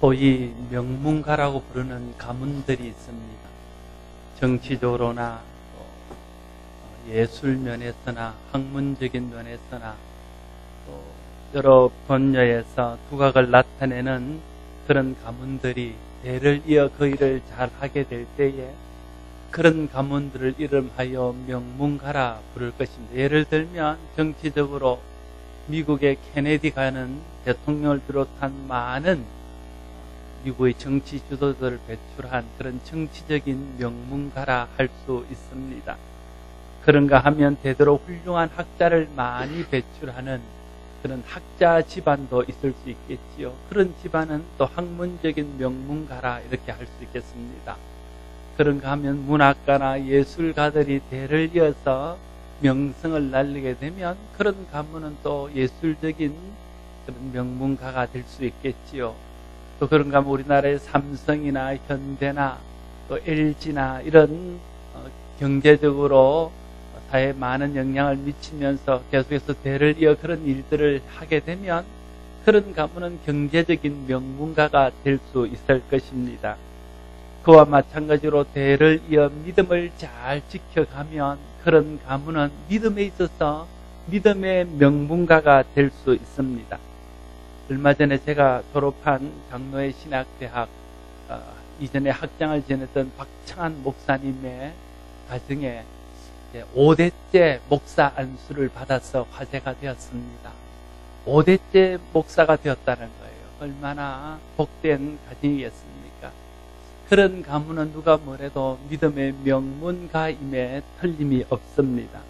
소위 명문가라고 부르는 가문들이 있습니다. 정치적으로나 또 예술 면에서나 학문적인 면에서나 또 여러 분야에서 두각을 나타내는 그런 가문들이 대를 이어 그 일을 잘 하게 될 때에 그런 가문들을 이름하여 명문가라 부를 것입니다. 예를 들면 정치적으로 미국의 케네디가는 대통령을 비롯한 많은 미국의 정치 주도들을 배출한 그런 정치적인 명문가라 할 수 있습니다. 그런가 하면 되도록 훌륭한 학자를 많이 배출하는 그런 학자 집안도 있을 수 있겠지요. 그런 집안은 또 학문적인 명문가라 이렇게 할 수 있겠습니다. 그런가 하면 문학가나 예술가들이 대를 이어서 명성을 날리게 되면 그런 가문은 또 예술적인 그런 명문가가 될 수 있겠지요. 또 그런가 하면 우리나라의 삼성이나 현대나 또 LG나 이런 경제적으로 사회에 많은 영향을 미치면서 계속해서 대를 이어 그런 일들을 하게 되면 그런 가문은 경제적인 명문가가 될 수 있을 것입니다. 그와 마찬가지로 대를 이어 믿음을 잘 지켜가면 그런 가문은 믿음에 있어서 믿음의 명문가가 될 수 있습니다. 얼마 전에 제가 졸업한 장로회 신학대학 이전에 학장을 지냈던 박창한 목사님의 가정에 5대째 목사 안수를 받아서 화제가 되었습니다. 5대째 목사가 되었다는 거예요. 얼마나 복된 가정이겠습니까? 그런 가문은 누가 뭐래도 믿음의 명문가임에 틀림이 없습니다.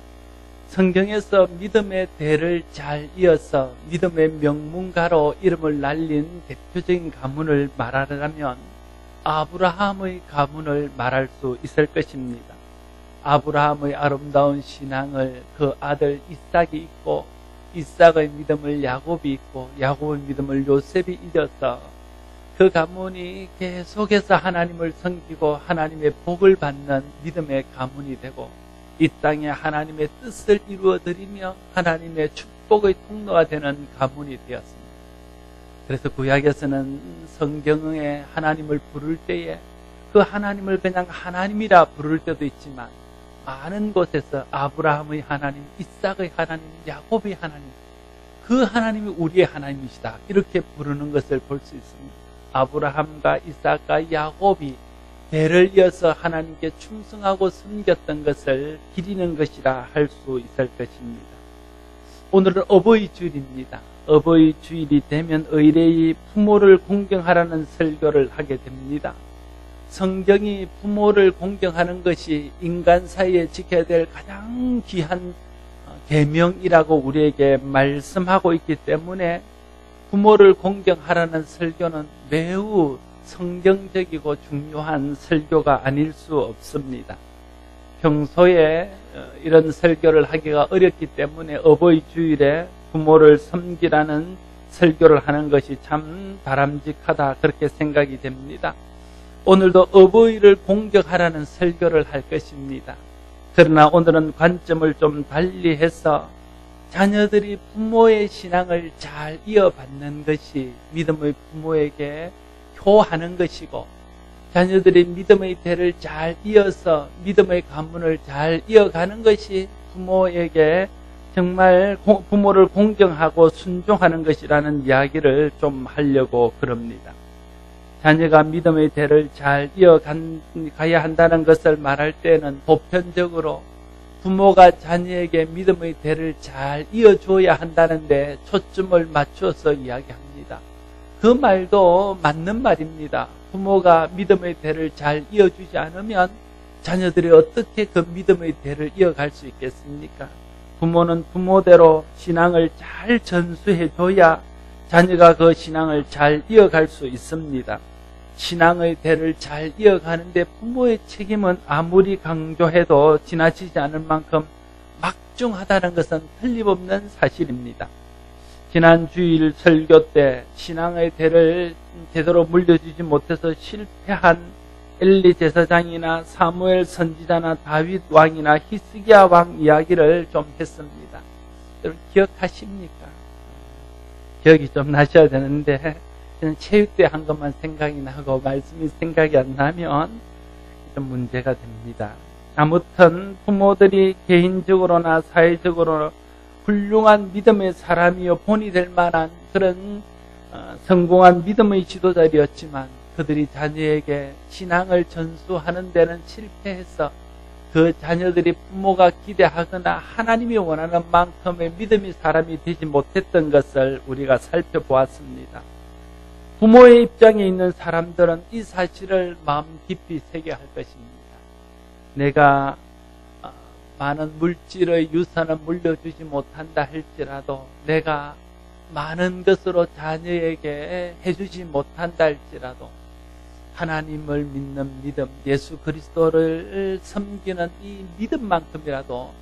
성경에서 믿음의 대를 잘 이어서 믿음의 명문가로 이름을 날린 대표적인 가문을 말하려면 아브라함의 가문을 말할 수 있을 것입니다. 아브라함의 아름다운 신앙을 그 아들 이삭이 있고 이삭의 믿음을 야곱이 있고 야곱의 믿음을 요셉이 이어서 그 가문이 계속해서 하나님을 섬기고 하나님의 복을 받는 믿음의 가문이 되고 이 땅에 하나님의 뜻을 이루어드리며 하나님의 축복의 통로가 되는 가문이 되었습니다. 그래서 구약에서는 성경에 하나님을 부를 때에 그 하나님을 그냥 하나님이라 부를 때도 있지만 많은 곳에서 아브라함의 하나님, 이삭의 하나님, 야곱의 하나님, 그 하나님이 우리의 하나님이시다 이렇게 부르는 것을 볼 수 있습니다. 아브라함과 이삭과 야곱이 대를 이어서 하나님께 충성하고 섬겼던 것을 기리는 것이라 할 수 있을 것입니다. 오늘은 어버이 주일입니다. 어버이 주일이 되면 의례히 부모를 공경하라는 설교를 하게 됩니다. 성경이 부모를 공경하는 것이 인간 사이에 지켜야 될 가장 귀한 계명이라고 우리에게 말씀하고 있기 때문에 부모를 공경하라는 설교는 매우 성경적이고 중요한 설교가 아닐 수 없습니다. 평소에 이런 설교를 하기가 어렵기 때문에 어버이 주일에 부모를 섬기라는 설교를 하는 것이 참 바람직하다 그렇게 생각이 됩니다. 오늘도 어버이를 공경하라는 설교를 할 것입니다. 그러나 오늘은 관점을 좀 달리해서 자녀들이 부모의 신앙을 잘 이어받는 것이 믿음의 부모에게 효하는 것이고 자녀들이 믿음의 대를 잘 이어서 믿음의 가문을 잘 이어가는 것이 부모에게 정말 부모를 공경하고 순종하는 것이라는 이야기를 좀 하려고 그럽니다. 자녀가 믿음의 대를 잘 이어가야 한다는 것을 말할 때는 보편적으로 부모가 자녀에게 믿음의 대를 잘 이어줘야 한다는데 초점을 맞춰서 이야기합니다. 그 말도 맞는 말입니다. 부모가 믿음의 대를 잘 이어주지 않으면 자녀들이 어떻게 그 믿음의 대를 이어갈 수 있겠습니까? 부모는 부모대로 신앙을 잘 전수해줘야 자녀가 그 신앙을 잘 이어갈 수 있습니다. 신앙의 대를 잘 이어가는데 부모의 책임은 아무리 강조해도 지나치지 않을 만큼 막중하다는 것은 틀림없는 사실입니다. 지난 주일 설교 때 신앙의 대를 제대로 물려주지 못해서 실패한 엘리 제사장이나 사무엘 선지자나 다윗 왕이나 히스기야 왕 이야기를 좀 했습니다. 여러분 기억하십니까? 기억이 좀 나셔야 되는데 저는 체육 때 한 것만 생각이 나고 말씀이 생각이 안 나면 좀 문제가 됩니다. 아무튼 부모들이 개인적으로나 사회적으로 훌륭한 믿음의 사람이요 본이 될 만한 그런 성공한 믿음의 지도자였지만 그들이 자녀에게 신앙을 전수하는 데는 실패해서 그 자녀들이 부모가 기대하거나 하나님이 원하는 만큼의 믿음의 사람이 되지 못했던 것을 우리가 살펴보았습니다. 부모의 입장에 있는 사람들은 이 사실을 마음 깊이 새겨야 할 것입니다. 내가 많은 물질의 유산을 물려주지 못한다 할지라도 내가 많은 것으로 자녀에게 해주지 못한다 할지라도 하나님을 믿는 믿음, 예수 그리스도를 섬기는 이 믿음만큼이라도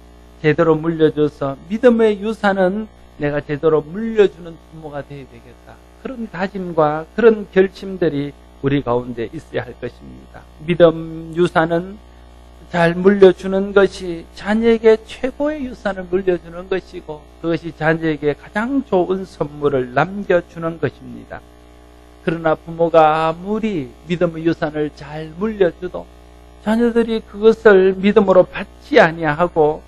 제대로 물려줘서 믿음의 유산은 내가 제대로 물려주는 부모가 되어야 되겠다. 그런 다짐과 그런 결심들이 우리 가운데 있어야 할 것입니다. 믿음 유산은 잘 물려주는 것이 자녀에게 최고의 유산을 물려주는 것이고 그것이 자녀에게 가장 좋은 선물을 남겨주는 것입니다. 그러나 부모가 아무리 믿음의 유산을 잘 물려줘도 자녀들이 그것을 믿음으로 받지 아니하고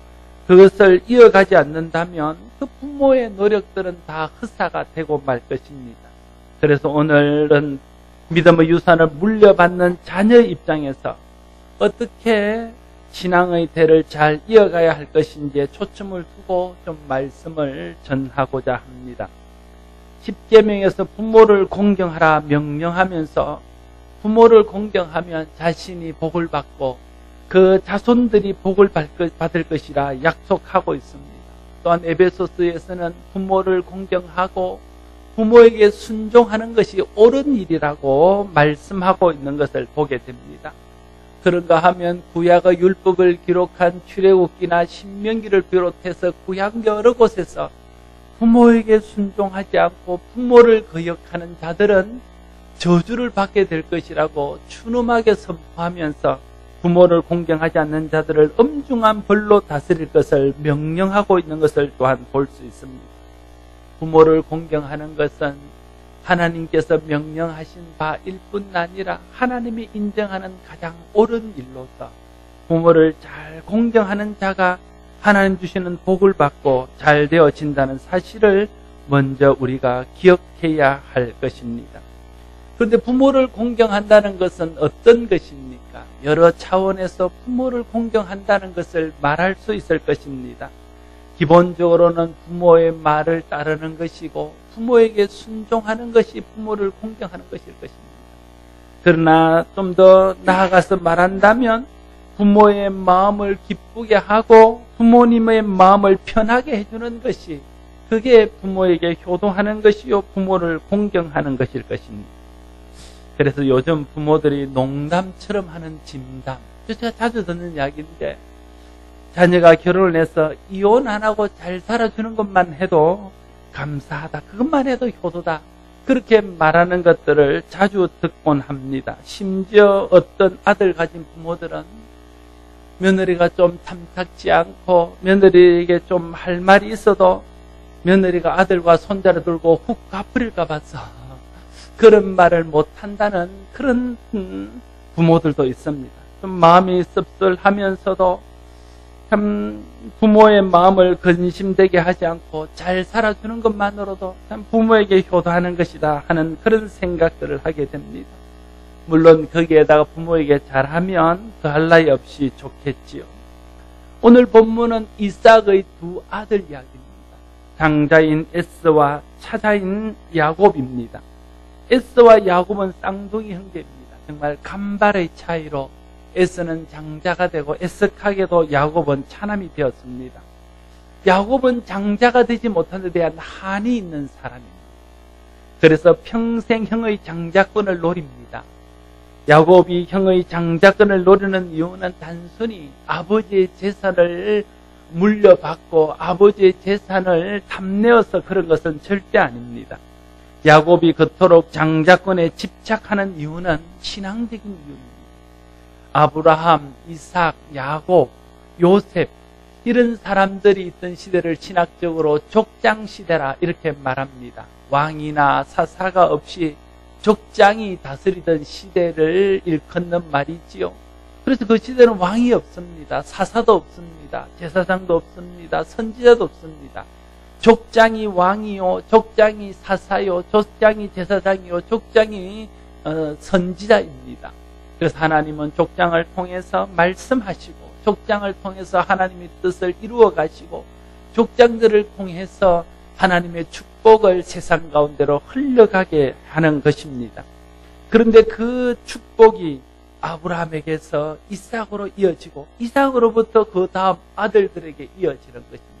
그것을 이어가지 않는다면 그 부모의 노력들은 다 헛사가 되고 말 것입니다. 그래서 오늘은 믿음의 유산을 물려받는 자녀 입장에서 어떻게 신앙의 대를 잘 이어가야 할 것인지에 초점을 두고 좀 말씀을 전하고자 합니다. 십계명에서 부모를 공경하라 명령하면서 부모를 공경하면 자신이 복을 받고 그 자손들이 복을 받을 것이라 약속하고 있습니다. 또한 에베소서에서는 부모를 공경하고 부모에게 순종하는 것이 옳은 일이라고 말씀하고 있는 것을 보게 됩니다. 그런가 하면 구약의 율법을 기록한 출애굽기나 신명기를 비롯해서 구약 여러 곳에서 부모에게 순종하지 않고 부모를 거역하는 자들은 저주를 받게 될 것이라고 준엄하게 선포하면서 부모를 공경하지 않는 자들을 엄중한 벌로 다스릴 것을 명령하고 있는 것을 또한 볼 수 있습니다. 부모를 공경하는 것은 하나님께서 명령하신 바일 뿐 아니라 하나님이 인정하는 가장 옳은 일로서 부모를 잘 공경하는 자가 하나님 주시는 복을 받고 잘 되어진다는 사실을 먼저 우리가 기억해야 할 것입니다. 그런데 부모를 공경한다는 것은 어떤 것입니까? 여러 차원에서 부모를 공경한다는 것을 말할 수 있을 것입니다. 기본적으로는 부모의 말을 따르는 것이고 부모에게 순종하는 것이 부모를 공경하는 것일 것입니다. 그러나 좀 더 나아가서 말한다면 부모의 마음을 기쁘게 하고 부모님의 마음을 편하게 해주는 것이 그게 부모에게 효도하는 것이요 부모를 공경하는 것일 것입니다. 그래서 요즘 부모들이 농담처럼 하는 진담, 제가 자주 듣는 이야기인데 자녀가 결혼을 해서 이혼 안 하고 잘 살아주는 것만 해도 감사하다. 그것만 해도 효도다. 그렇게 말하는 것들을 자주 듣곤 합니다. 심지어 어떤 아들 가진 부모들은 며느리가 좀 탐탁지 않고 며느리에게 좀 할 말이 있어도 며느리가 아들과 손자를 들고 훅 갚으릴까 봐서 그런 말을 못한다는 그런 부모들도 있습니다. 좀 마음이 씁쓸하면서도 참 부모의 마음을 근심되게 하지 않고 잘 살아주는 것만으로도 참 부모에게 효도하는 것이다 하는 그런 생각들을 하게 됩니다. 물론 거기에다가 부모에게 잘하면 더할 나위 없이 좋겠지요. 오늘 본문은 이삭의 두 아들 이야기입니다. 장자인 에서와 차자인 야곱입니다. 에서와 야곱은 쌍둥이 형제입니다. 정말 간발의 차이로 에서는 장자가 되고 에석하게도 야곱은 차남이 되었습니다. 야곱은 장자가 되지 못한 데 대한 한이 있는 사람입니다. 그래서 평생 형의 장자권을 노립니다. 야곱이 형의 장자권을 노리는 이유는 단순히 아버지의 재산을 물려받고 아버지의 재산을 탐내어서 그런 것은 절대 아닙니다. 야곱이 그토록 장자권에 집착하는 이유는 신앙적인 이유입니다. 아브라함, 이삭, 야곱, 요셉 이런 사람들이 있던 시대를 신학적으로 족장시대라 이렇게 말합니다. 왕이나 사사가 없이 족장이 다스리던 시대를 일컫는 말이지요. 그래서 그 시대는 왕이 없습니다. 사사도 없습니다. 제사장도 없습니다. 선지자도 없습니다. 족장이 왕이요, 족장이 사사요, 족장이 제사장이요, 족장이 선지자입니다. 그래서 하나님은 족장을 통해서 말씀하시고, 족장을 통해서 하나님의 뜻을 이루어 가시고, 족장들을 통해서 하나님의 축복을 세상 가운데로 흘러가게 하는 것입니다. 그런데 그 축복이 아브라함에게서 이삭으로 이어지고, 이삭으로부터 그 다음 아들들에게 이어지는 것입니다.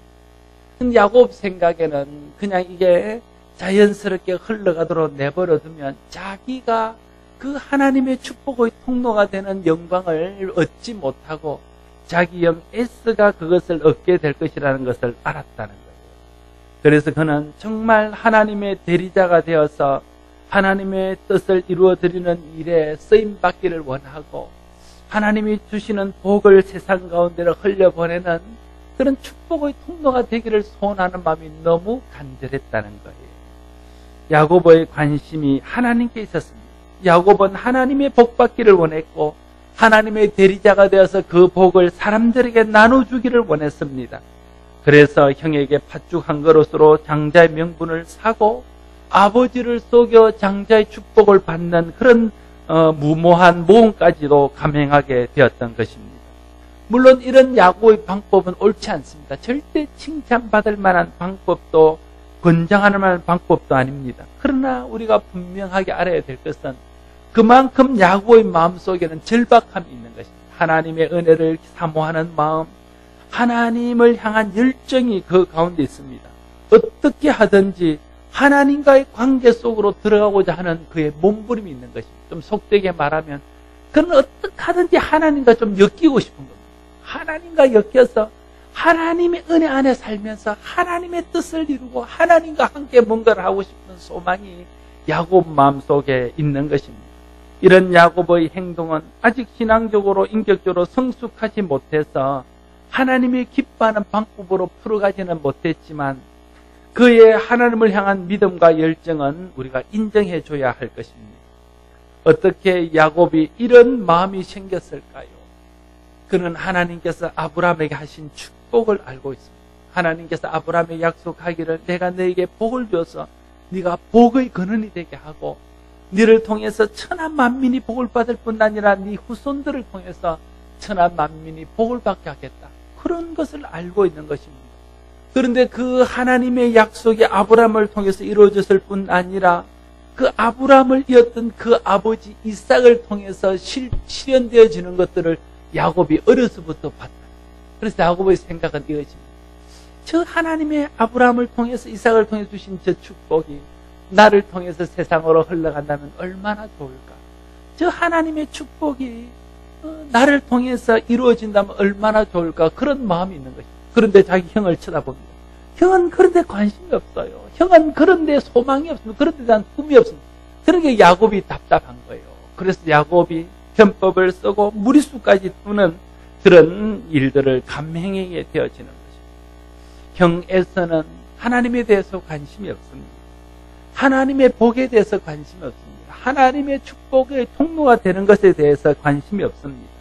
야곱 생각에는 그냥 이게 자연스럽게 흘러가도록 내버려두면 자기가 그 하나님의 축복의 통로가 되는 영광을 얻지 못하고 자기 영 에스가 그것을 얻게 될 것이라는 것을 알았다는 거예요. 그래서 그는 정말 하나님의 대리자가 되어서 하나님의 뜻을 이루어드리는 일에 쓰임받기를 원하고 하나님이 주시는 복을 세상 가운데로 흘려보내는 그런 축복의 통로가 되기를 소원하는 마음이 너무 간절했다는 거예요. 야고보의 관심이 하나님께 있었습니다. 야고보는 하나님의 복 받기를 원했고 하나님의 대리자가 되어서 그 복을 사람들에게 나눠주기를 원했습니다. 그래서 형에게 팥죽 한 그릇으로 장자의 명분을 사고 아버지를 속여 장자의 축복을 받는 그런 무모한 모험까지도 감행하게 되었던 것입니다. 물론 이런 야고보의 방법은 옳지 않습니다. 절대 칭찬받을 만한 방법도 권장하는 만한 방법도 아닙니다. 그러나 우리가 분명하게 알아야 될 것은 그만큼 야고보의 마음속에는 절박함이 있는 것입니다. 하나님의 은혜를 사모하는 마음, 하나님을 향한 열정이 그 가운데 있습니다. 어떻게 하든지 하나님과의 관계 속으로 들어가고자 하는 그의 몸부림이 있는 것입니다. 좀 속되게 말하면 그는 어떻게 하든지 하나님과 좀 엮이고 싶은 겁니다. 하나님과 엮여서 하나님의 은혜 안에 살면서 하나님의 뜻을 이루고 하나님과 함께 뭔가를 하고 싶은 소망이 야고보 마음속에 있는 것입니다. 이런 야고보의 행동은 아직 신앙적으로 인격적으로 성숙하지 못해서 하나님이 기뻐하는 방법으로 풀어가지는 못했지만 그의 하나님을 향한 믿음과 열정은 우리가 인정해 줘야 할 것입니다. 어떻게 야곱이 이런 마음이 생겼을까요? 그는 하나님께서 아브라함에게 하신 축복을 알고 있습니다. 하나님께서 아브라함에게 약속하기를 내가 너에게 복을 줘서 네가 복의 근원이 되게 하고 너를 통해서 천한 만민이 복을 받을 뿐 아니라 네 후손들을 통해서 천한 만민이 복을 받게 하겠다. 그런 것을 알고 있는 것입니다. 그런데 그 하나님의 약속이 아브라함을 통해서 이루어졌을 뿐 아니라 그 아브라함을 이었던 그 아버지 이삭을 통해서 실현되어지는 것들을 야곱이 어려서부터 봤다. 그래서 야곱의 생각은 이것입니다. 저 하나님의 아브라함을 통해서 이삭을 통해 주신 저 축복이 나를 통해서 세상으로 흘러간다면 얼마나 좋을까. 저 하나님의 축복이 나를 통해서 이루어진다면 얼마나 좋을까. 그런 마음이 있는 것입니다. 그런데 자기 형을 쳐다봅니다. 형은 그런 데 관심이 없어요. 형은 그런 데 소망이 없습니다. 그런 데 대한 꿈이 없습니다. 그러니까 야곱이 답답한 거예요. 그래서 야곱이 편법을 쓰고 무리수까지 두는 그런 일들을 감행하게 되어지는 것입니다. 형 에서는 하나님에 대해서 관심이 없습니다. 하나님의 복에 대해서 관심이 없습니다. 하나님의 축복의 통로가 되는 것에 대해서 관심이 없습니다.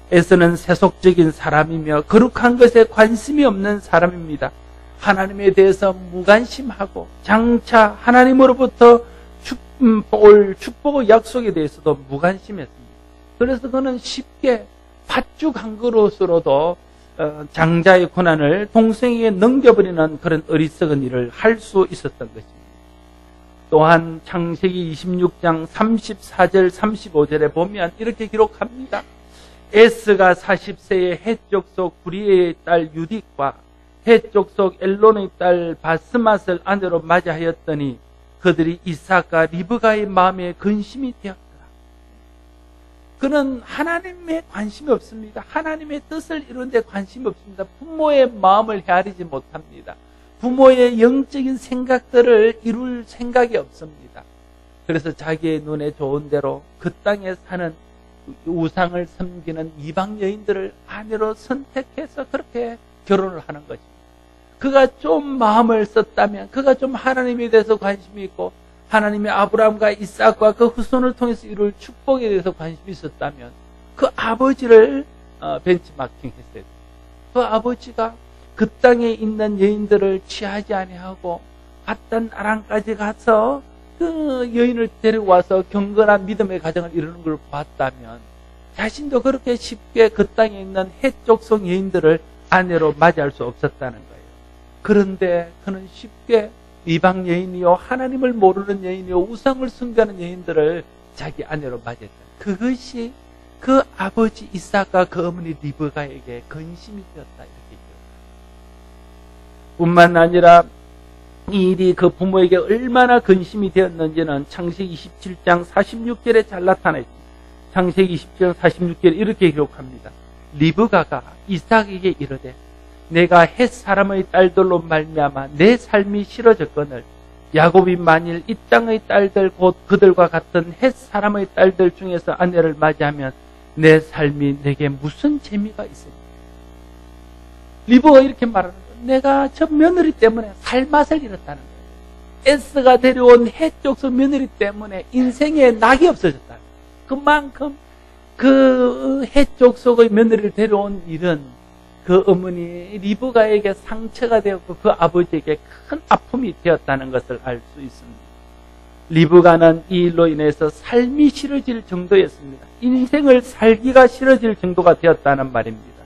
에서는 세속적인 사람이며 거룩한 것에 관심이 없는 사람입니다. 하나님에 대해서 무관심하고 장차 하나님으로부터 축복의 약속에 대해서도 무관심했습니다. 그래서 그는 쉽게 팥죽 한 그릇으로도 장자의 고난을 동생에게 넘겨버리는 그런 어리석은 일을 할 수 있었던 것입니다. 또한 창세기 26장 34절 35절에 보면 이렇게 기록합니다. 에스가 40세에 헷족속 구리에의 딸 유딕과 헷족속 엘론의 딸 바스맛을 아내로 맞이하였더니 그들이 이삭과 리브가의 마음에 근심이 되었더라. 그는 하나님에 관심이 없습니다. 하나님의 뜻을 이루는 데 관심이 없습니다. 부모의 마음을 헤아리지 못합니다. 부모의 영적인 생각들을 이룰 생각이 없습니다. 그래서 자기의 눈에 좋은 대로 그 땅에 사는 우상을 섬기는 이방 여인들을 아내로 선택해서 그렇게 결혼을 하는 것입니다. 그가 좀 마음을 썼다면, 그가 좀 하나님에 대해서 관심이 있고 하나님의 아브라함과 이삭과 그 후손을 통해서 이룰 축복에 대해서 관심이 있었다면 그 아버지를 벤치마킹 했어요. 그 아버지가 그 땅에 있는 여인들을 취하지 아니하고 밧단 아람까지 가서 그 여인을 데리고 와서 경건한 믿음의 가정을 이루는 걸 봤다면 자신도 그렇게 쉽게 그 땅에 있는 해족속 여인들을 아내로 맞이할 수 없었다는 거예요. 그런데 그는 쉽게 이방 여인이요, 하나님을 모르는 여인이요, 우상을 숭배하는 여인들을 자기 아내로 맞이했다. 그것이 그 아버지 이삭과 그 어머니 리브가에게 근심이 되었다, 이렇게 얘기합니다. 뿐만 아니라 이 일이 그 부모에게 얼마나 근심이 되었는지는 창세기 27장 46절에 잘 나타나 있습니다. 창세기 27장 46절에 이렇게 기록합니다. 리브가가 이삭에게 이르되 내가 헷 사람의 딸들로 말미암아 내 삶이 싫어졌거늘 야곱이 만일 이 땅의 딸들 곧 그들과 같은 헷 사람의 딸들 중에서 아내를 맞이하면 내 삶이 내게 무슨 재미가 있습니까? 리브가 이렇게 말하는 거예요. 내가 저 며느리 때문에 살맛을 잃었다는 거예요. 에스가 데려온 해족속 며느리 때문에 인생에 낙이 없어졌다. 그만큼 그 해족속의 며느리를 데려온 일은 그 어머니 리브가에게 상처가 되었고 그 아버지에게 큰 아픔이 되었다는 것을 알 수 있습니다. 리브가는 이 일로 인해서 삶이 싫어질 정도였습니다. 인생을 살기가 싫어질 정도가 되었다는 말입니다.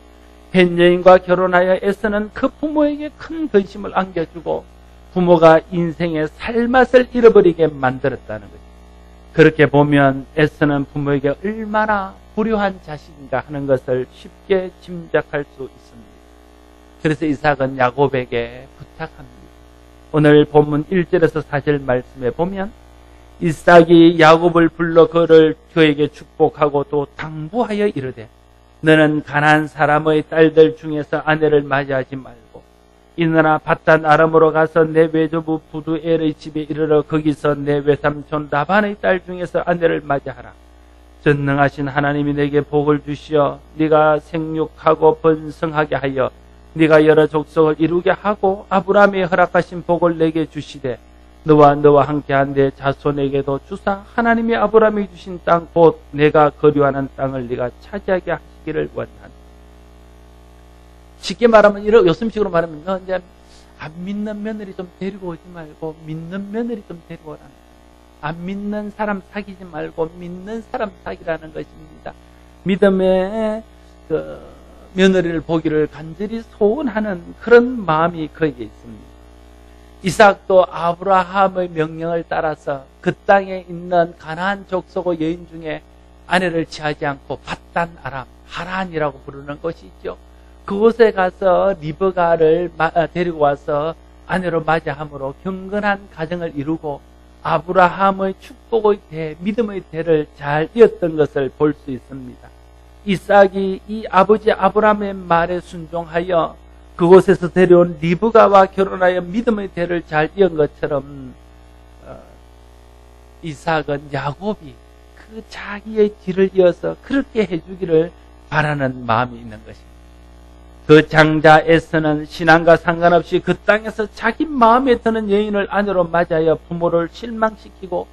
현 여인과 결혼하여 에서는 그 부모에게 큰 근심을 안겨주고 부모가 인생의 살맛을 잃어버리게 만들었다는 거죠. 그렇게 보면 에서는 부모에게 얼마나 불효한 자식인가 하는 것을 쉽게 짐작할 수 있습니다. 그래서 이삭은 야곱에게 부탁합니다. 오늘 본문 1절에서 4절 말씀에 보면 이삭이 야곱을 불러 그에게 축복하고 또 당부하여 이르되 너는 가나안 사람의 딸들 중에서 아내를 맞이하지 말고 이느나 밧단 아람으로 가서 내 외조부 부두엘의 집에 이르러 거기서 내 외삼촌 라반의 딸 중에서 아내를 맞이하라. 전능하신 하나님이 내게 복을 주시어 네가 생육하고 번성하게 하여 네가 여러 족속을 이루게 하고 아브라함이 허락하신 복을 내게 주시되 너와 함께한 내 자손에게도 주사 하나님이 아브라함이 주신 땅 곧 내가 거류하는 땅을 네가 차지하게 하시기를 원한다. 쉽게 말하면 요즘식으로 말하면 너 이제 안 믿는 며느리 좀 데리고 오지 말고 믿는 며느리 좀 데리고 오라는 거예요. 안 믿는 사람 사귀지 말고 믿는 사람 사귀라는 것입니다. 믿음의 그 며느리를 보기를 간절히 소원하는 그런 마음이 거기에 있습니다. 이삭도 아브라함의 명령을 따라서 그 땅에 있는 가나안 족속의 여인 중에 아내를 취하지 않고 밧단 아람, 하란이라고 부르는 곳이 있죠. 그곳에 가서 리브가를 데리고 와서 아내로 맞이함으로 경건한 가정을 이루고 아브라함의 축복의 대, 믿음의 대를 잘 이었던 것을 볼 수 있습니다. 이삭이 이 아버지 아브라함의 말에 순종하여 그곳에서 데려온 리브가와 결혼하여 믿음의 대를 잘 이은 것처럼 이삭은 야곱이 그 자기의 뒤를 이어서 그렇게 해주기를 바라는 마음이 있는 것입니다. 그 장자 에서는 신앙과 상관없이 그 땅에서 자기 마음에 드는 여인을 아내로 맞이하여 부모를 실망시키고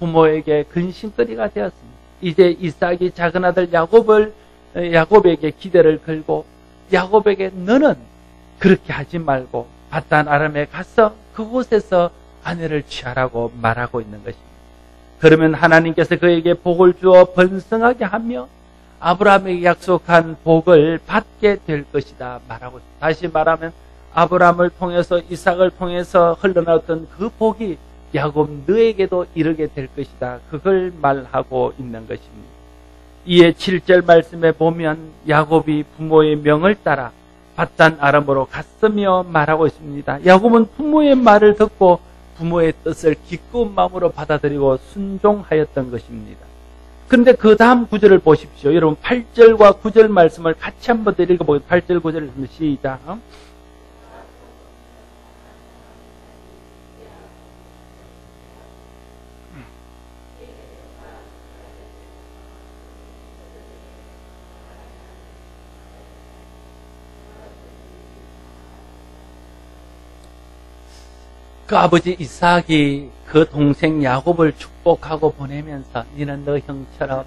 부모에게 근심거리가 되었습니다. 이제 이삭이 작은 아들 야곱에게 기대를 걸고 야곱에게 너는 그렇게 하지 말고 밧단 아람에 가서 그곳에서 아내를 취하라고 말하고 있는 것입니다. 그러면 하나님께서 그에게 복을 주어 번성하게 하며 아브라함에게 약속한 복을 받게 될 것이다 말하고 있습니다. 다시 말하면 아브라함을 통해서 이삭을 통해서 흘러나왔던 그 복이 야곱 너에게도 이르게 될 것이다. 그걸 말하고 있는 것입니다. 이에 7절 말씀에 보면 야곱이 부모의 명을 따라 밧단 아람으로 갔으며 말하고 있습니다. 야곱은 부모의 말을 듣고 부모의 뜻을 기꺼운 마음으로 받아들이고 순종하였던 것입니다. 그런데 그 다음 구절을 보십시오. 여러분 8절과 9절 말씀을 같이 한번 더 읽어보겠습니다. 8절 9절 시작. 그 아버지 이삭이 그 동생 야곱을 축복하고 보내면서 니는 너 형처럼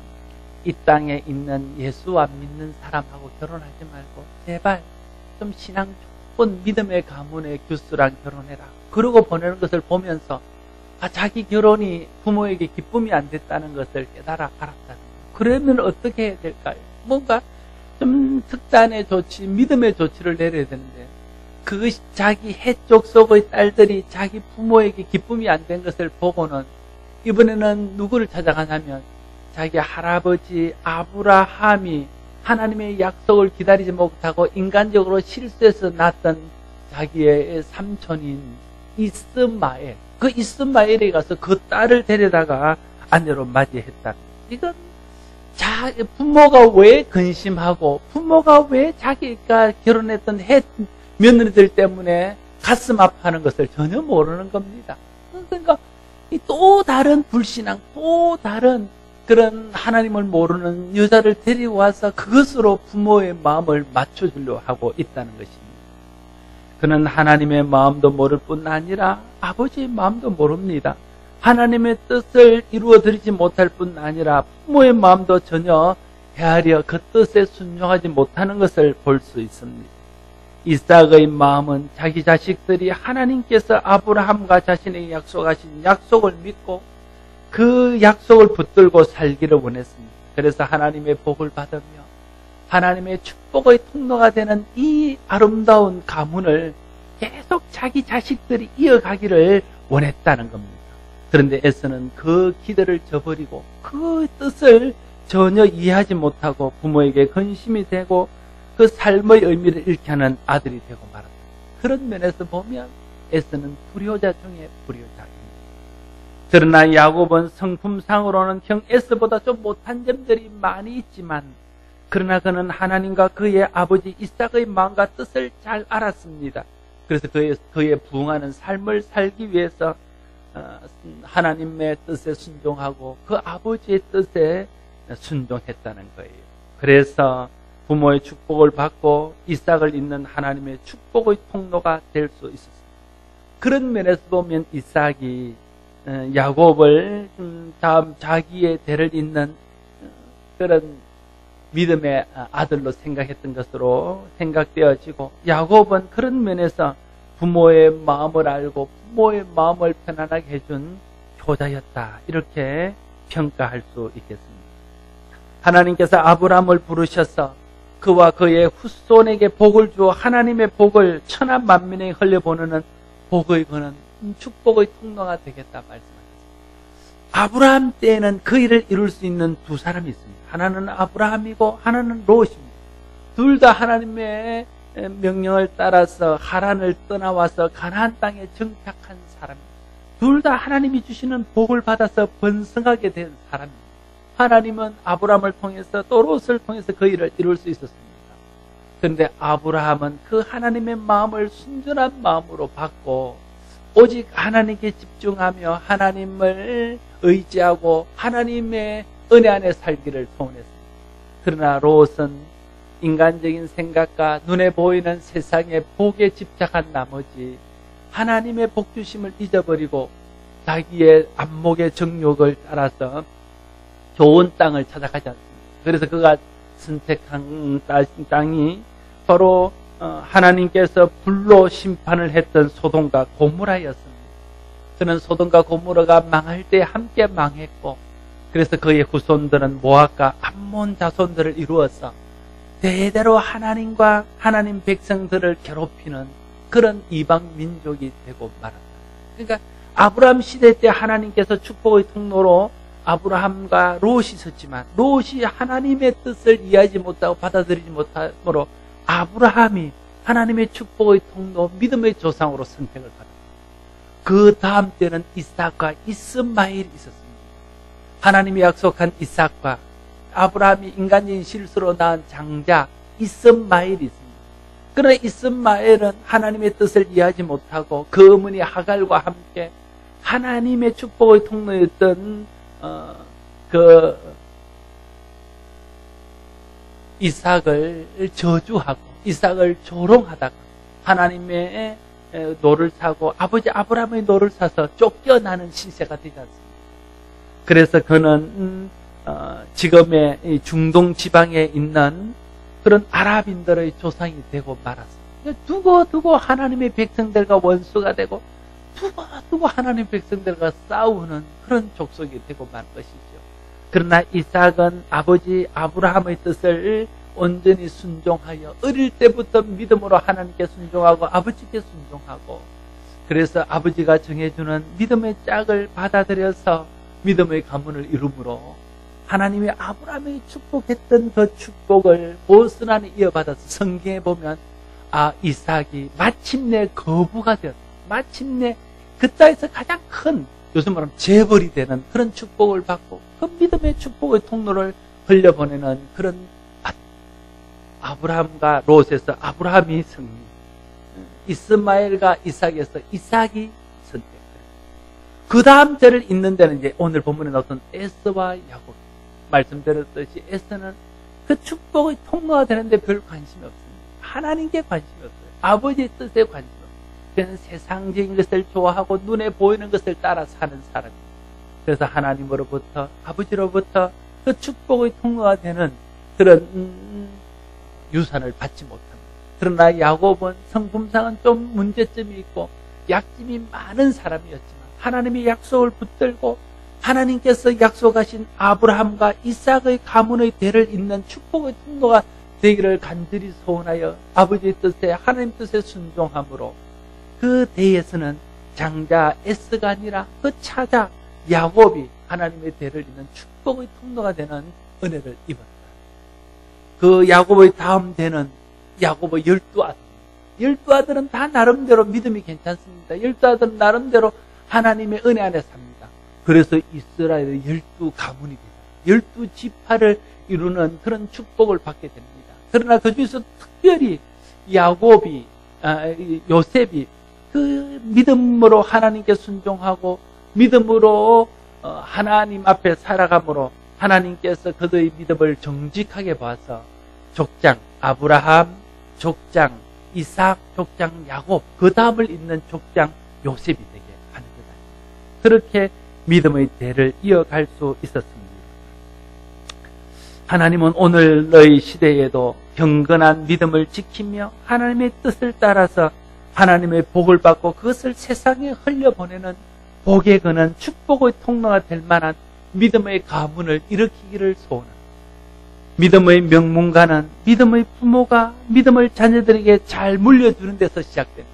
이 땅에 있는 예수 안 믿는 사람하고 결혼하지 말고 제발 좀 신앙 좋은 믿음의 가문의 교수랑 결혼해라. 그러고 보내는 것을 보면서 자기 결혼이 부모에게 기쁨이 안 됐다는 것을 깨달아 알았다는 거예요. 그러면 어떻게 해야 될까요? 뭔가 좀 특단의 조치, 믿음의 조치를 내려야 되는데 그 자기 해쪽 속의 딸들이 자기 부모에게 기쁨이 안 된 것을 보고는 이번에는 누구를 찾아가냐면 자기 할아버지 아브라함이 하나님의 약속을 기다리지 못하고 인간적으로 실수해서 낳았던 자기의 삼촌인 이스마엘, 그 이스마엘에 가서 그 딸을 데려다가 아내로 맞이했다. 이건 부모가 왜 근심하고 부모가 왜 자기가 결혼했던 며느리들 때문에 가슴 아파하는 것을 전혀 모르는 겁니다. 그러니까 또 다른 불신앙, 또 다른 그런 하나님을 모르는 여자를 데려와서 그것으로 부모의 마음을 맞춰주려 하고 있다는 것입니다. 그는 하나님의 마음도 모를 뿐 아니라 아버지의 마음도 모릅니다. 하나님의 뜻을 이루어드리지 못할 뿐 아니라 부모의 마음도 전혀 헤아려 그 뜻에 순종하지 못하는 것을 볼 수 있습니다. 이삭의 마음은 자기 자식들이 하나님께서 아브라함과 자신에게 약속하신 약속을 믿고 그 약속을 붙들고 살기를 원했습니다. 그래서 하나님의 복을 받으며 하나님의 축복의 통로가 되는 이 아름다운 가문을 계속 자기 자식들이 이어가기를 원했다는 겁니다. 그런데 에서는 그 기대를 저버리고 그 뜻을 전혀 이해하지 못하고 부모에게 근심이 되고 그 삶의 의미를 잃게 하는 아들이 되고 말았다. 그런 면에서 보면 에서는 불효자 중에 불효자입니다. 그러나 야곱은 성품상으로는 형 에서보다 좀 못한 점들이 많이 있지만 그러나 그는 하나님과 그의 아버지 이삭의 마음과 뜻을 잘 알았습니다. 그래서 그의 부응하는 삶을 살기 위해서 하나님의 뜻에 순종하고 그 아버지의 뜻에 순종했다는 거예요. 그래서 부모의 축복을 받고 이삭을 잇는 하나님의 축복의 통로가 될 수 있었습니다. 그런 면에서 보면 이삭이 야곱을 다음 자기의 대를 잇는 그런 믿음의 아들로 생각했던 것으로 생각되어지고 야곱은 그런 면에서 부모의 마음을 알고 부모의 마음을 편안하게 해준 효자였다. 이렇게 평가할 수 있겠습니다. 하나님께서 아브라함을 부르셔서 그와 그의 후손에게 복을 주어 하나님의 복을 천하 만민에 흘려보내는 복의 그는 축복의 통로가 되겠다 말씀하셨습니다. 아브라함 때에는 그 일을 이룰 수 있는 두 사람이 있습니다. 하나는 아브라함이고 하나는 롯입니다. 둘 다 하나님의 명령을 따라서 하란을 떠나와서 가나안 땅에 정착한 사람입니다. 둘 다 하나님이 주시는 복을 받아서 번성하게 된 사람입니다. 하나님은 아브라함을 통해서 또 롯을 통해서 그 일을 이룰 수 있었습니다. 그런데 아브라함은 그 하나님의 마음을 순전한 마음으로 받고 오직 하나님께 집중하며 하나님을 의지하고 하나님의 은혜 안에 살기를 소원했습니다. 그러나 롯은 인간적인 생각과 눈에 보이는 세상의 복에 집착한 나머지 하나님의 복 주심을 잊어버리고 자기의 안목의 정욕을 따라서 좋은 땅을 찾아가지 않습니다. 그래서 그가 선택한 땅이 바로 하나님께서 불로 심판을 했던 소돔과 고모라였습니다. 그는 소돔과 고모라가 망할 때 함께 망했고 그래서 그의 후손들은 모압과 암몬 자손들을 이루어서 대대로 하나님과 하나님 백성들을 괴롭히는 그런 이방 민족이 되고 말았다. 그러니까 아브라함 시대 때 하나님께서 축복의 통로로 아브라함과 롯이 있었지만 롯이 하나님의 뜻을 이해하지 못하고 받아들이지 못함으로 아브라함이 하나님의 축복의 통로 믿음의 조상으로 선택을 받았다. 그 다음 때는 이삭과 이스마엘이 있었습니다. 하나님이 약속한 이삭과 아브라함이 인간적인 실수로 낳은 장자 이스마엘이 있습니다. 그러나 이스마엘은 하나님의 뜻을 이해하지 못하고 그 어머니 하갈과 함께 하나님의 축복의 통로였던 그 이삭을 저주하고 이삭을 조롱하다가 하나님의 노를 사고 아버지 아브라함의 노를 사서 쫓겨나는 시세가 되지 않습니까? 그래서 그는 지금의 중동 지방에 있는 그런 아랍인들의 조상이 되고 말았습니다. 두고 하나님의 백성들과 원수가 되고 두고 하나님의 백성들과 싸우는 그런 족속이 되고 말 것이죠. 그러나 이삭은 아버지 아브라함의 뜻을 온전히 순종하여 어릴 때부터 믿음으로 하나님께 순종하고 아버지께 순종하고, 그래서 아버지가 정해주는 믿음의 짝을 받아들여서 믿음의 가문을 이루므로 하나님이 아브라함이 축복했던 그 축복을 고스란히 이어받아서 성경에 보면 이삭이 마침내 거부가 되었다. 마침내 그 땅에서 가장 큰, 요즘 말하면 재벌이 되는 그런 축복을 받고 그 믿음의 축복의 통로를 흘려보내는 그런 아브라함과 롯에서 아브라함이 승리, 이스마엘과 이삭에서 이삭이 선택. 그 다음 절을 읽는 데는 이제 오늘 본문에 나왔던 에서와 야곱. 말씀드렸듯이 에서는 그 축복의 통로가 되는데 별 관심이 없습니다. 하나님께 관심이 없어요. 아버지의 뜻에 관심이 없어요. 그는 세상적인 것을 좋아하고 눈에 보이는 것을 따라 사는 사람입니다. 그래서 하나님으로부터, 아버지로부터 그 축복의 통로가 되는 그런 유산을 받지 못합니다. 그러나 야곱은 성품상은 좀 문제점이 있고 약점이 많은 사람이었지만 하나님의 약속을 붙들고 하나님께서 약속하신 아브라함과 이삭의 가문의 대를 잇는 축복의 통로가 되기를 간절히 소원하여 아버지의 뜻에, 하나님 뜻에 순종함으로 그 대에서는 장자 에스가 아니라 그 차자 야곱이 하나님의 대를 잇는 축복의 통로가 되는 은혜를 입었다. 그 야곱의 다음 대는 야곱의 12아들. 12아들은 다 나름대로 믿음이 괜찮습니다. 12아들은 나름대로 하나님의 은혜 안에 삽니다. 그래서 이스라엘의 12가문이 됩니다. 12지파를 이루는 그런 축복을 받게 됩니다. 그러나 그 중에서 특별히 야곱이, 요셉이 그 믿음으로 하나님께 순종하고 믿음으로 하나님 앞에 살아감으로 하나님께서 그들의 믿음을 정직하게 봐서 족장 아브라함, 족장 이삭, 족장 야곱, 그 다음을 잇는 족장 요셉이 되게 하는 거다. 그렇게 믿음의 대를 이어갈 수 있었습니다. 하나님은 오늘의 시대에도 경건한 믿음을 지키며 하나님의 뜻을 따라서 하나님의 복을 받고 그것을 세상에 흘려보내는 복에 거는 축복의 통로가 될 만한 믿음의 가문을 일으키기를 소원합니다. 믿음의 명문가는 믿음의 부모가 믿음의 자녀들에게 잘 물려주는 데서 시작됩니다.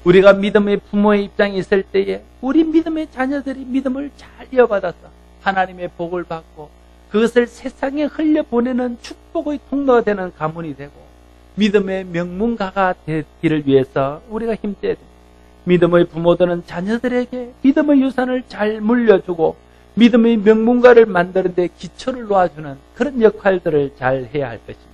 우리가 믿음의 부모의 입장에 있을 때에 우리 믿음의 자녀들이 믿음을 잘 이어받아서 하나님의 복을 받고 그것을 세상에 흘려보내는 축복의 통로가 되는 가문이 되고 믿음의 명문가가 되기를 위해서 우리가 힘써야 됩니다. 믿음의 부모들은 자녀들에게 믿음의 유산을 잘 물려주고 믿음의 명문가를 만드는 데 기초를 놓아주는 그런 역할들을 잘 해야 할 것입니다.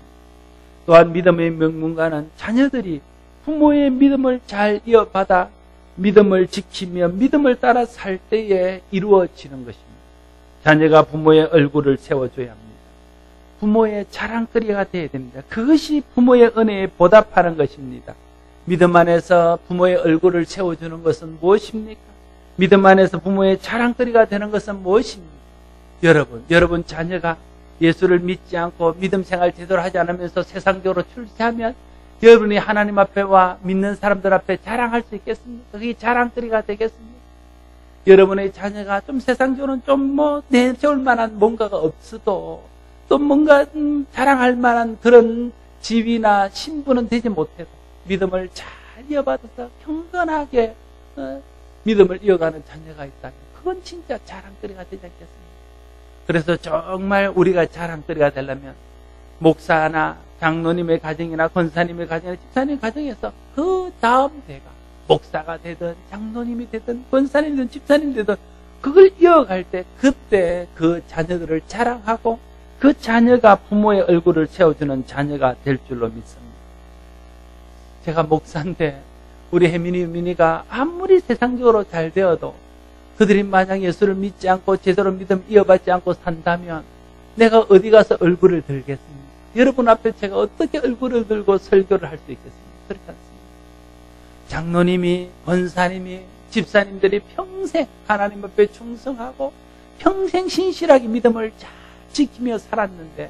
또한 믿음의 명문가는 자녀들이 부모의 믿음을 잘 이어받아 믿음을 지키며 믿음을 따라 살 때에 이루어지는 것입니다. 자녀가 부모의 얼굴을 세워줘야 합니다. 부모의 자랑거리가 되어야 됩니다. 그것이 부모의 은혜에 보답하는 것입니다. 믿음 안에서 부모의 얼굴을 세워주는 것은 무엇입니까? 믿음 안에서 부모의 자랑거리가 되는 것은 무엇입니까? 여러분 자녀가 예수를 믿지 않고 믿음 생활 제대로 하지 않으면서 세상적으로 출세하면 여러분이 하나님 앞에와 믿는 사람들 앞에 자랑할 수 있겠습니까? 그게 자랑거리가 되겠습니까? 여러분의 자녀가 좀 세상적으로는 좀 내세울 만한 뭔가가 없어도 또 뭔가 자랑할 만한 그런 지위나 신분은 되지 못해도 믿음을 잘 이어받아서 경건하게 믿음을 이어가는 자녀가 있다면 그건 진짜 자랑거리가 되지 않겠습니까? 그래서 정말 우리가 자랑거리가 되려면 목사나 장로님의 가정이나 권사님의 가정이나 집사님의 가정에서 그 다음 대가 목사가 되든 장로님이 되든 권사님이든 집사님이 되든 그걸 이어갈 때 그때 그 자녀들을 자랑하고 그 자녀가 부모의 얼굴을 세워주는 자녀가 될 줄로 믿습니다. 제가 목사인데 우리 혜민이 유민이가 아무리 세상적으로 잘 되어도 그들이 만약 예수를 믿지 않고 제대로 믿음 이어받지 않고 산다면 내가 어디 가서 얼굴을 들겠습니까? 여러분 앞에 제가 어떻게 얼굴을 들고 설교를 할 수 있겠습니까? 그렇지 않습니다. 장로님이, 권사님이, 집사님들이 평생 하나님 앞에 충성하고 평생 신실하게 믿음을 잘 지키며 살았는데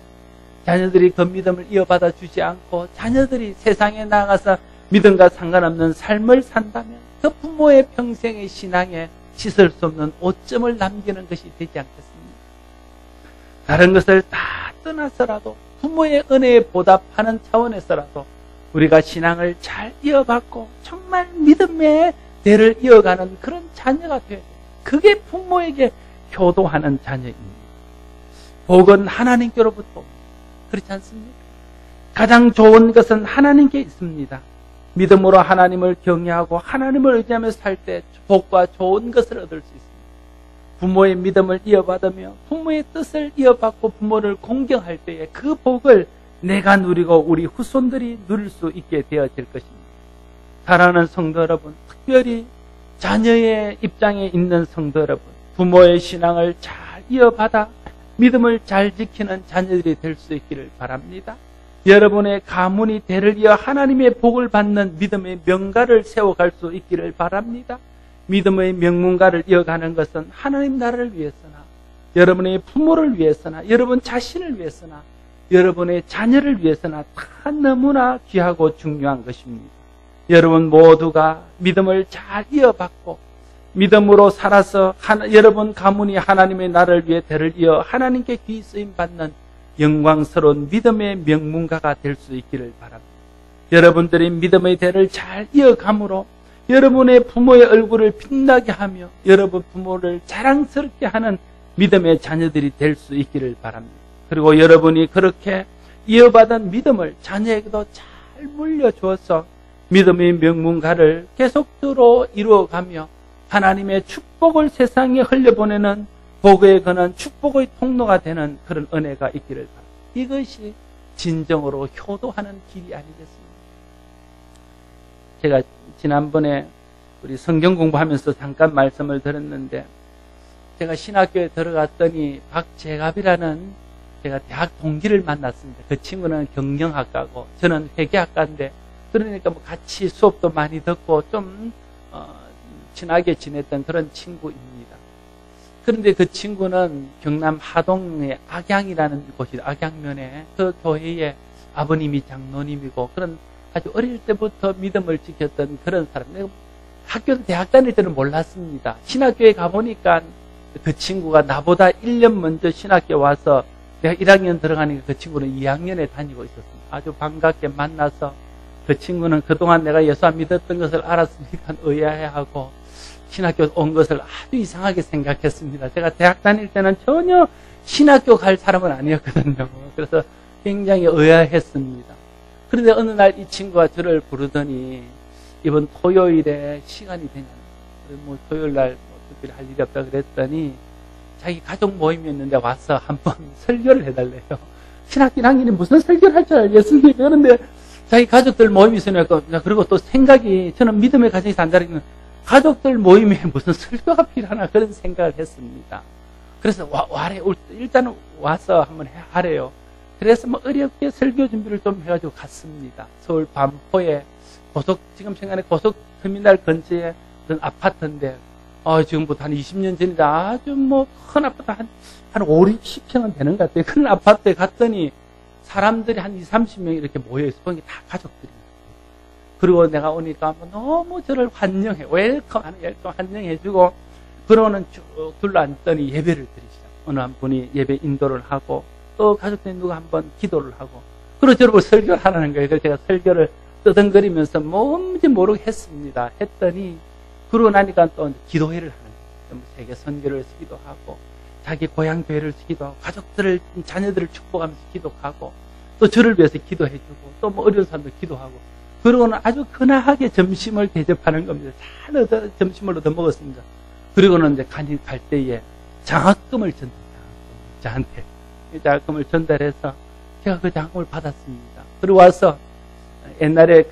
자녀들이 그 믿음을 이어받아 주지 않고 자녀들이 세상에 나가서 믿음과 상관없는 삶을 산다면 그 부모의 평생의 신앙에 씻을 수 없는 오점을 남기는 것이 되지 않겠습니까? 다른 것을 다 떠나서라도 부모의 은혜에 보답하는 차원에서라도 우리가 신앙을 잘 이어받고 정말 믿음의 대를 이어가는 그런 자녀가 되어야 돼요. 그게 부모에게 효도하는 자녀입니다. 복은 하나님께로부터 옵니다. 그렇지 않습니까? 가장 좋은 것은 하나님께 있습니다. 믿음으로 하나님을 경외하고 하나님을 의지하며 살 때 복과 좋은 것을 얻을 수 있습니다. 부모의 믿음을 이어받으며 부모의 뜻을 이어받고 부모를 공경할 때에 그 복을 내가 누리고 우리 후손들이 누릴 수 있게 되어질 것입니다. 사랑하는 성도 여러분, 특별히 자녀의 입장에 있는 성도 여러분, 부모의 신앙을 잘 이어받아 믿음을 잘 지키는 자녀들이 될 수 있기를 바랍니다. 여러분의 가문이 대를 이어 하나님의 복을 받는 믿음의 명가를 세워갈 수 있기를 바랍니다. 믿음의 명문가를 이어가는 것은 하나님 나라를 위해서나 여러분의 부모를 위해서나 여러분 자신을 위해서나 여러분의 자녀를 위해서나 다 너무나 귀하고 중요한 것입니다. 여러분 모두가 믿음을 잘 이어받고 믿음으로 살아서 여러분 가문이 하나님의 나라를 위해 대를 이어 하나님께 귀 쓰임 받는 영광스러운 믿음의 명문가가 될 수 있기를 바랍니다. 여러분들이 믿음의 대를 잘 이어감으로 여러분의 부모의 얼굴을 빛나게 하며 여러분 부모를 자랑스럽게 하는 믿음의 자녀들이 될 수 있기를 바랍니다. 그리고 여러분이 그렇게 이어받은 믿음을 자녀에게도 잘 물려주어서 믿음의 명문가를 계속적으로 이루어가며 하나님의 축복을 세상에 흘려보내는 복에 관한 축복의 통로가 되는 그런 은혜가 있기를 바랍니다. 이것이 진정으로 효도하는 길이 아니겠습니까? 제가 지난번에 우리 성경 공부하면서 잠깐 말씀을 드렸는데 제가 신학교에 들어갔더니 박재갑이라는 제가 대학 동기를 만났습니다. 그 친구는 경영학과고 저는 회계학과인데 그러니까 뭐 같이 수업도 많이 듣고 좀 친하게 지냈던 그런 친구입니다. 그런데 그 친구는 경남 하동의 악양이라는 곳이 악양면에 그 교회에 아버님이 장로님이고 그런 아주 어릴 때부터 믿음을 지켰던 그런 사람. 내가 학교 대학 다닐 때는 몰랐습니다. 신학교에 가보니까 그 친구가 나보다 1년 먼저 신학교 와서 내가 1학년 들어가니까 그 친구는 2학년에 다니고 있었습니다. 아주 반갑게 만나서 그 친구는 그동안 내가 예수 안 믿었던 것을 알았으니까 의아해하고 신학교 온 것을 아주 이상하게 생각했습니다. 제가 대학 다닐 때는 전혀 신학교 갈 사람은 아니었거든요. 그래서 굉장히 의아했습니다. 그런데 어느 날 이 친구가 저를 부르더니 이번 토요일에 시간이 되냐. 뭐 토요일 날 특별히 할 일이 없다 그랬더니 자기 가족 모임이었는데 와서 한번 설교를 해달래요. 신학교 1학년이 무슨 설교를 할 줄 알겠습니까? 그런데 자기 가족들 모임이 있으니까 그리고 또 생각이 저는 믿음의 가정이 산다는 가족들 모임에 무슨 설교가 필요하나 그런 생각을 했습니다. 그래서 와래 일단은 와서 한번 하래요. 그래서 뭐 어렵게 설교 준비를 좀 해가지고 갔습니다. 서울 반포에 지금 생각에 고속터미널 근처에 어떤 아파트인데 지금부터 한 20년 전이다. 아주 뭐 큰 아파트 한 5, 60평은 되는 것 같아요. 그런 아파트에 갔더니 사람들이 한 20, 30명 이렇게 모여있어. 거기 다 가족들입니다. 그리고 내가 오니까 너무 저를 환영해. 웰컴 환영해주고, 그러고는 쭉 둘러앉더니 예배를 드리시죠. 어느 한 분이 예배 인도를 하고, 또 가족들이 누가 한번 기도를 하고, 그리고 저를 설교를 하라는 거예요. 그래서 제가 설교를 떠덩거리면서 뭔지 모르게 했습니다. 했더니, 그러고 나니까 또 기도회를 하는 거예요. 세계 선교를 쓰기도 하고, 자기 고향 교회를 쓰기도 하고, 가족들을, 자녀들을 축복하면서 기도하고, 또 저를 위해서 기도해주고, 또 뭐 어려운 사람도 기도하고, 그러고는 아주 근하하게 점심을 대접하는 겁니다. 잘 점심을 얻어 먹었습니다. 그리고는 이제 갈 때에 장학금을 저한테 장학금을 전달해서 제가 그 장학금을 받았습니다. 그리고 와서 옛날에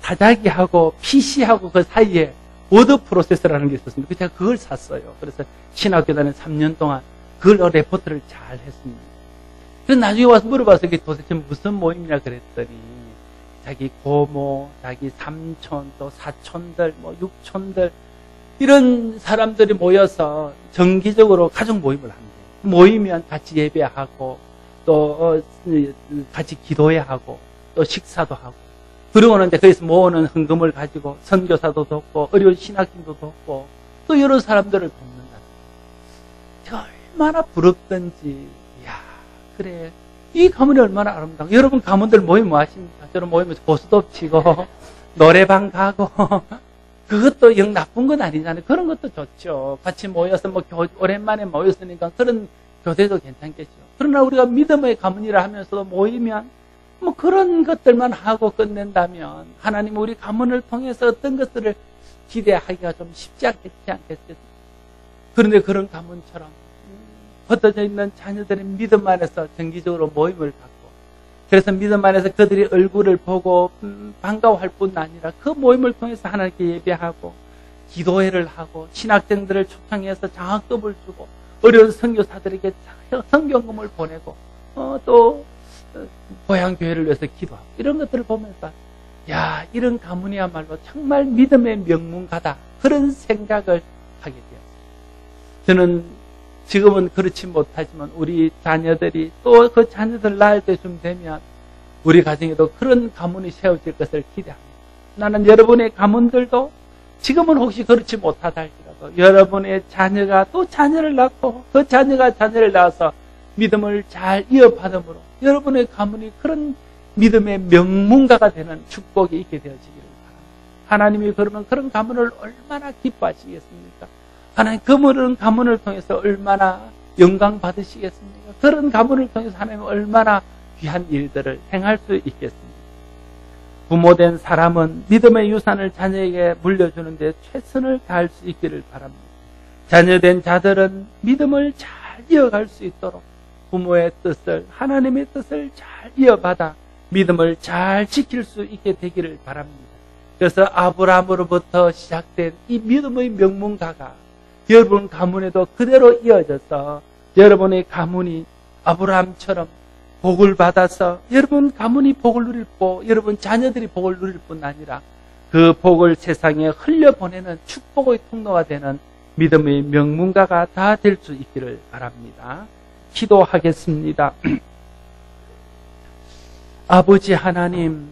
사자기하고 PC하고 그 사이에 워드 프로세서라는 게 있었습니다. 제가 그걸 샀어요. 그래서 신학교 다닌 3년 동안 그걸 레포트를 잘 했습니다. 그래서 나중에 와서 물어봐서 이게 도대체 무슨 모임이냐 그랬더니 자기 고모, 자기 삼촌, 또 사촌들, 육촌들, 이런 사람들이 모여서 정기적으로 가족 모임을 합니다. 모이면 같이 예배하고, 또 같이 기도해야 하고, 또 식사도 하고, 그러고는 이제 거기서 모으는 헌금을 가지고 선교사도 돕고, 어려운 신학생도 돕고, 또 여러 사람들을 돕는다. 얼마나 부럽던지, 이야, 그래. 이 가문이 얼마나 아름다워. 여러분 가문들 모이면 뭐 하십니까? 저런 모이면서 고스톱 치고, 노래방 가고, 그것도 영 나쁜 건 아니잖아요. 그런 것도 좋죠. 같이 모여서 오랜만에 모였으니까 그런 교대도 괜찮겠죠. 그러나 우리가 믿음의 가문이라 하면서도 모이면 그런 것들만 하고 끝낸다면 하나님 우리 가문을 통해서 어떤 것들을 기대하기가 좀 쉽지 않겠어요. 그런데 그런 가문처럼 흩어져 있는 자녀들의 믿음 안에서 정기적으로 모임을 갖고, 그래서 믿음 안에서 그들이 얼굴을 보고 반가워할 뿐 아니라 그 모임을 통해서 하나님께 예배하고 기도회를 하고 신학생들을 초청해서 장학금을 주고 어려운 선교사들에게 성경금을 보내고 또 고향교회를 위해서 기도하고 이런 것들을 보면서 야, 이런 가문이야말로 정말 믿음의 명문가다, 그런 생각을 하게 되었어요. 저는 지금은 그렇지 못하지만 우리 자녀들이 또 그 자녀들 낳을 때쯤 되면 우리 가정에도 그런 가문이 세워질 것을 기대합니다. 나는 여러분의 가문들도 지금은 혹시 그렇지 못하다 할지라도 여러분의 자녀가 또 자녀를 낳고 그 자녀가 자녀를 낳아서 믿음을 잘 이어받음으로 여러분의 가문이 그런 믿음의 명문가가 되는 축복이 있게 되어지기를 바랍니다. 하나님이 그러면 그런 가문을 얼마나 기뻐하시겠습니까? 하나님 그런 가문을 통해서 얼마나 영광 받으시겠습니까? 그런 가문을 통해서 하나님 얼마나 귀한 일들을 행할 수 있겠습니까? 부모된 사람은 믿음의 유산을 자녀에게 물려주는데 최선을 다할 수 있기를 바랍니다. 자녀된 자들은 믿음을 잘 이어갈 수 있도록 부모의 뜻을, 하나님의 뜻을 잘 이어받아 믿음을 잘 지킬 수 있게 되기를 바랍니다. 그래서 아브라함으로부터 시작된 이 믿음의 명문가가 여러분 가문에도 그대로 이어져서 여러분의 가문이 아브라함처럼 복을 받아서 여러분 가문이 복을 누릴 뿐, 여러분 자녀들이 복을 누릴 뿐 아니라 그 복을 세상에 흘려보내는 축복의 통로가 되는 믿음의 명문가가 다 될 수 있기를 바랍니다. 기도하겠습니다. 아버지 하나님,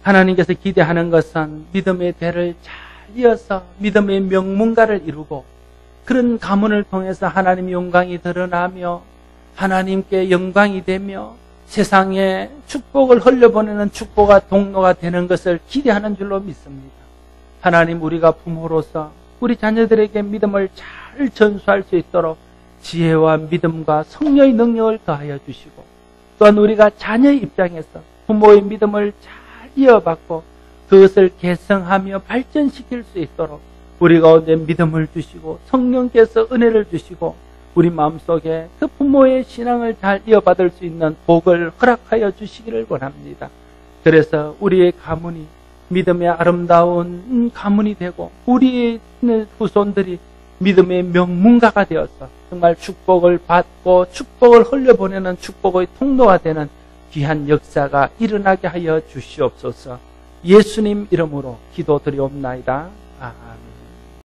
하나님께서 기대하는 것은 믿음의 대를 잘 이어서 믿음의 명문가를 이루고 그런 가문을 통해서 하나님의 영광이 드러나며 하나님께 영광이 되며 세상에 축복을 흘려보내는 축복과 동로가 되는 것을 기대하는 줄로 믿습니다. 하나님, 우리가 부모로서 우리 자녀들에게 믿음을 잘 전수할 수 있도록 지혜와 믿음과 성령의 능력을 더하여 주시고, 또한 우리가 자녀의 입장에서 부모의 믿음을 잘 이어받고 그것을 개성하며 발전시킬 수 있도록 우리 가운데 믿음을 주시고 성령께서 은혜를 주시고 우리 마음속에 그 부모의 신앙을 잘 이어받을 수 있는 복을 허락하여 주시기를 원합니다. 그래서 우리의 가문이 믿음의 아름다운 가문이 되고 우리의 후손들이 믿음의 명문가가 되어서 정말 축복을 받고 축복을 흘려보내는 축복의 통로가 되는 귀한 역사가 일어나게 하여 주시옵소서. 예수님 이름으로 기도드리옵나이다. 아멘.